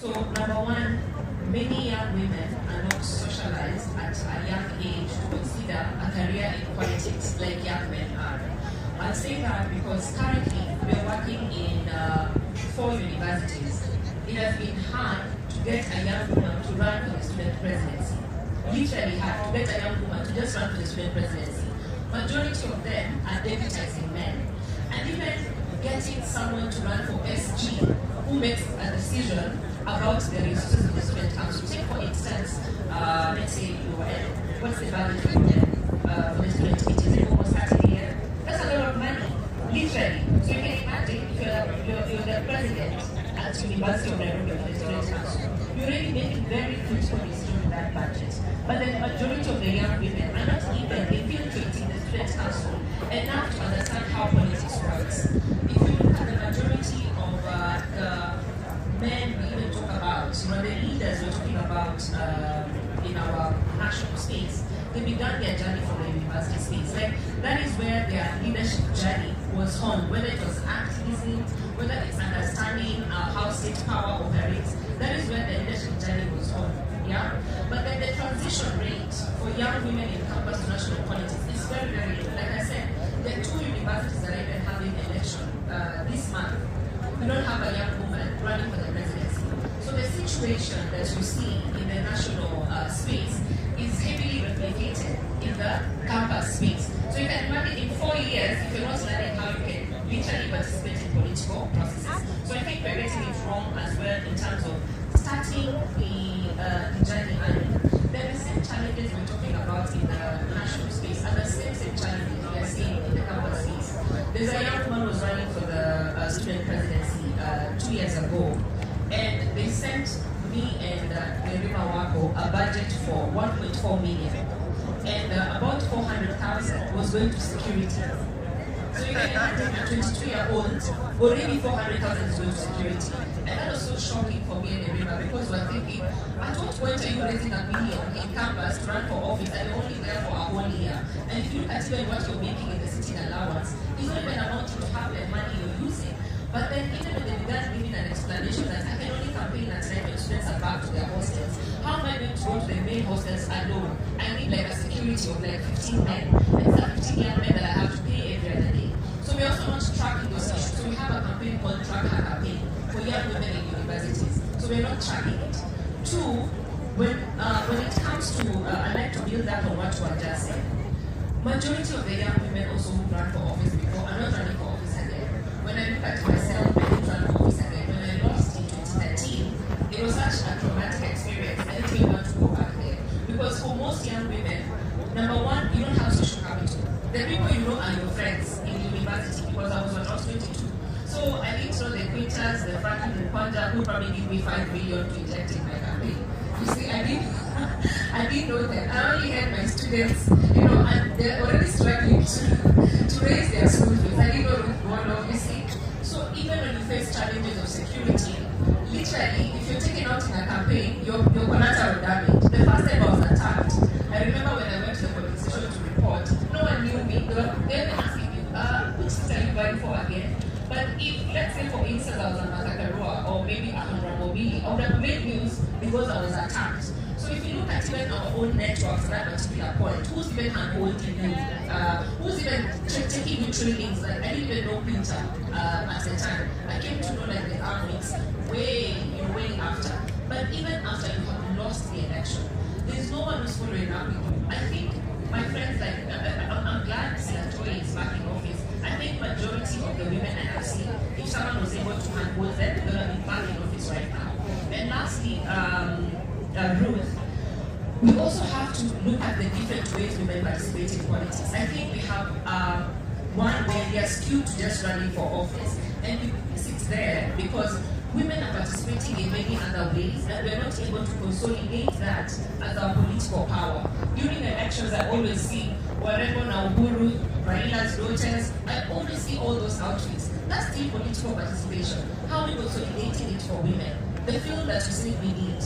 So, number one, many young women are not socialized at a young age to consider a career in politics like young men are. I'll say that because currently we're working in 4 universities. It has been hard to get a young woman to run for the student presidency. Literally hard to get a young woman to just run for the student presidency. Majority of them are deputizing men. And even getting someone to run for SG who makes a decision about the resources of the student council. Take for instance, let's say what's the budget for the student meetings? It's almost 30 years. That's a lot of money, literally. So you can imagine if you're the president at University of Nairobi for the student council, you're already making very critical decisions with that budget. But the majority of the young women are not even infiltrating the student council enough to understand how politics works. If you look at the majority of the men we even talk about, the leaders we're talking about in our national space, they began their journey from the university space. Like, that is where their leadership journey was honed, whether it was activism, whether it's understanding how state power operates. That is where the leadership journey was honed. Yeah? But then the transition rate for young women in campus to national politics is very, very low. Like I said, the 2 universities that are even having election this month, we don't have a young woman running for the presidency. So the situation that you see in the national space is heavily replicated in the campus space. So you can imagine in 4 years, if you're not learning how you can literally participate in political processes. So I think we're getting it wrong as well in terms of starting the journey early. There are the same challenges we're talking about in the national space and the same challenges we are seeing in the campus space. There's a young woman who was running for the student presidency 2 years ago, and they sent me and Nairobi Wako a budget for 1.4 million, and about 400,000 was going to security. So you can imagine a 22-year-old, already 400,000 is going to security. And that was so shocking for me and Nairobi because we're thinking, at what point are you raising $1 million in campus to run for office and you're only there for a whole year? And if you look at even what you're making in the sitting allowance, it's not even amounting to half the money you're using. But then even when they began giving an explanation that I can only campaign at night when students are back to their hostels, how am I going to go to the main hostels alone? I need like a security of like 15 men. And it's a 15 young men that I have to pay every other day. So we also want to track those issues. So we have a campaign called Track Her Campaign for young women in universities. So we're not tracking it. 2, when it comes to, I'd like to build up on what you are just saying. Majority of the young women also who run for office before are not running for office again. When I look at myself, I didn't run for office again. When I lost in 2013, it was such a traumatic experience. I didn't even want to go back there. Because for most young women, number one, you don't have social capital. The people you know are your friends in university because I was not 22. So I didn't know the Quintas, the Franklin, the Panja, who probably give me 5 million to inject in my campaign. You see, I didn't know them. I only had my students, and they're already struggling to raise their school fees. I didn't know with God, obviously. So even when you face challenges of security, literally, if you're taken out in a campaign, your collateral damage. The first time I was attacked, I remember when I went to the police station to report, no one knew me. They were asking me, which seat are you going for again? But if, let's say for instance, I was on Matakarua or maybe a Mobili, I would have made news because I was attacked. So if you look at even our own networks at that particular point, who's even handholding you? Who's even taking you trainings? Like, I didn't even know Pinter at the time. I came to know like the armies way after. But even after you have lost the election, there's no one who's following up with you. I think my friends, like, I'm glad Senatory is back in office. I think majority of the women I have seen, if someone was able to handhold them, they're going to be back in office right now. And lastly, Ruth, we also have to look at the different ways women participate in politics. I think we have one where they are skewed to just running for office. And it sits there because women are participating in many other ways and we're not able to consolidate that as our political power. During elections, I always see Warembo na Uhuru, Raila's daughters, I always see all those outfits. That's still political participation. How are we consolidating it for women? The field that you say we need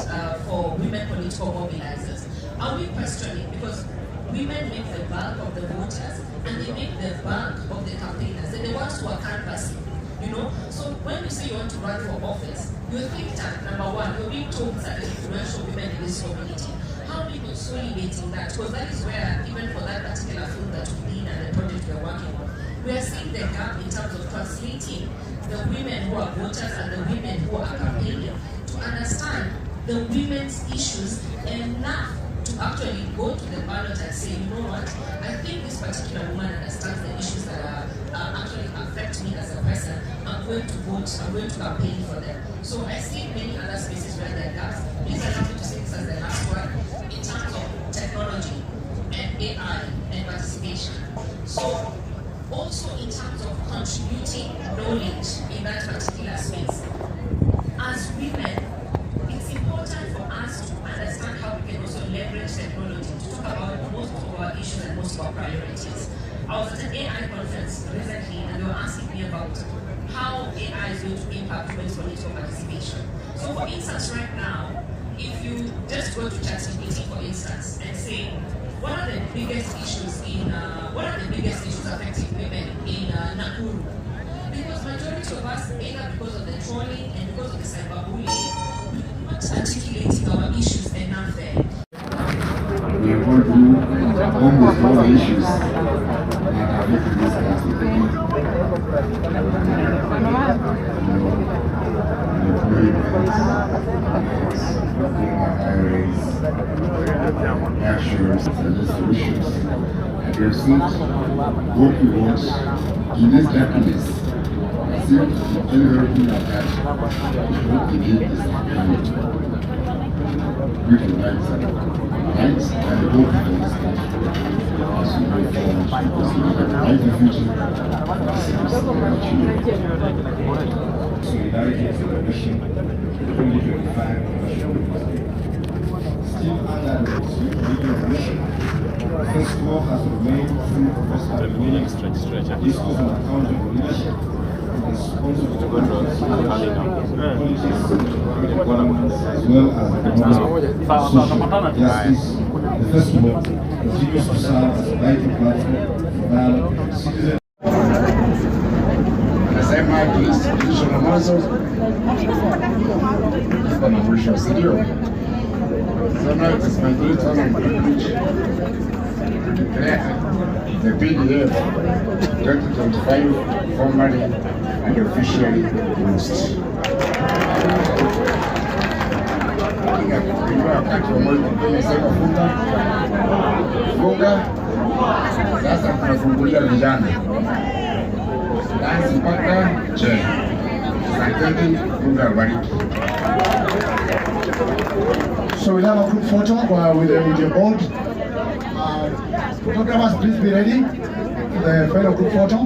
for women political mobilizers. Are we questioning? Because women make the bulk of the voters and they make the bulk of the campaigners. They're the ones who are canvassing. you know. So when you say you want to run for office, you think that number one, you're being told that influential women in this community. How are we consolidating that? Because that is where, even for that particular field that we need and the project we're working on, we are seeing the gap in terms of translating the women who are voters and the women who are campaigning to understand the women's issues enough to actually go to the ballot and say, you know what, I think this particular woman understands the issues that are actually affect me as a person. I'm going to vote, I'm going to campaign for them. So I see many other spaces where there are gaps. Please allow me to say this as the last one, in terms of technology and AI and participation. So also in terms of contributing knowledge in that particular space. As women, it's important for us to understand how we can also leverage technology to talk about most of our issues and most of our priorities. I was at an AI conference recently and they were asking me about how AI is going to impact women's political participation. So for instance, right now, if you just go to ChatGPT for instance and say, what are the biggest issues affecting women in Nakuru? Because majority of us, either because of the trolling and because of the cyberbullying, we are not articulating our issues enough there. We are going through almost all the issues that are affecting this country. Actions and solutions. And we have seen what we want in this darkness. I think everything like that is what we need is community. We can light and the hope for this country as we move forward because we have a brighter future Solidarity is a mission, 2025 still under the mission. The first law has remained through professional meaning, discourse and accountable leadership, responsible governance, policies, governments, as well as economic, social justice. The first law continues to serve as a vital platform for dialogue and citizen. Nasema tulisho na mwanzo iko na mwisho, si ndio? So now it is my great honor and privilege to declare the PDF 2025 formally and officially closed. Wakati wa mwezi mpeni sema funga, sasa tunafungulia vijana kazi mpaka je. Asanteni, Mungu awabariki. So we'll have a group photo with your board. Photographers, please be ready. The final group photo.